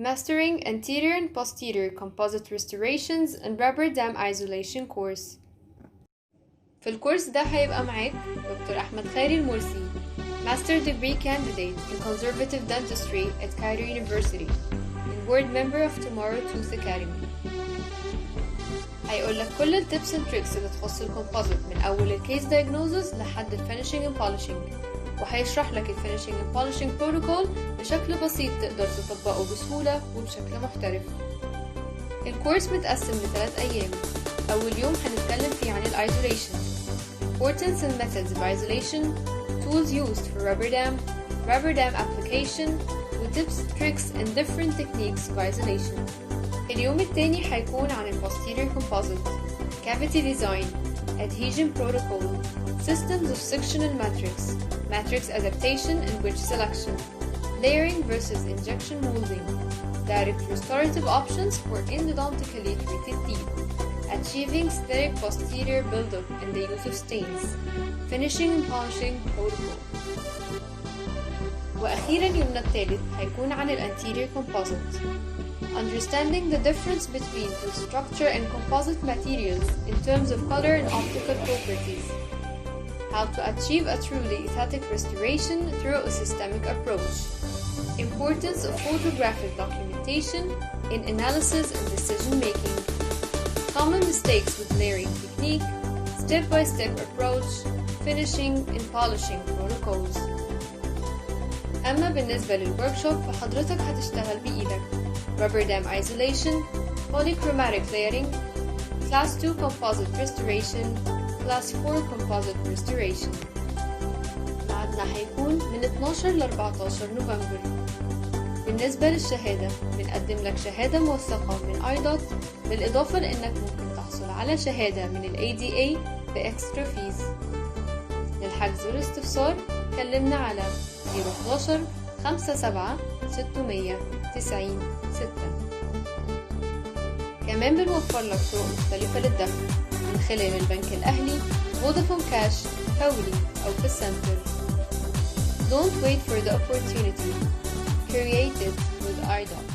Mastering Anterior and Posterior Composite Restorations and Rubber Dam Isolation course. في الكورس ده هيبقى معاك دكتور أحمد خيري المرسي Master Degree Candidate in Conservative Dentistry at Cairo University and Board Member of Tomorrow Tooth Academy. هيقولك كل التيبس and tricks اللي تخص الكومبوزيت من أول الكيس diagnosis لحد الفينيشينج and polishing، وهيشرح لك الفينيشينج and polishing protocol بشكل بسيط تقدر تطبقه بسهولة وبشكل محترف. الكورس متقسم ل3 أيام. أول يوم هنتكلم فيه عن isolation, importance and methods of isolation, tools used for rubber dam application, tips, tricks and different techniques of isolation. اليوم التاني هيكون عن posterior composite, cavity design, adhesion protocol, systems of sectional matrix adaptation and wedge selection, layering versus injection molding, direct restorative options for endodontically treated teeth, achieving steric posterior buildup and the use of stains, finishing and polishing protocol. وأخيرا يومنا الثالث هيكون عن anterior composite, understanding the difference between the structure and composite materials in terms of color and optical properties, how to achieve a truly aesthetic restoration through a systemic approach, importance of photographic documentation in analysis and decision making, common mistakes with layering technique, step-by-step approach, finishing and polishing protocols. أما بالنسبة للworkshop فحضرتك هتشتغل بإيدك rubber dam isolation, polychromatic layering, class 2 composite restoration, class 4 composite restoration. ميعادنا هيكون من 12 ل 14 نوفمبر. بالنسبة للشهادة بنقدم لك شهادة موثقة من IDOT بالإضافة لأنك ممكن تحصل على شهادة من ال ADA بإكسترا فيز. للحجز والاستفسار كلمنا على 011 57 690 6. كمان بنوفر لك طرق مختلفة للدفع من خلال البنك الأهلي، فودافون كاش، فوري أو في السنتر. Don't wait for the opportunity. Create it with IDOT.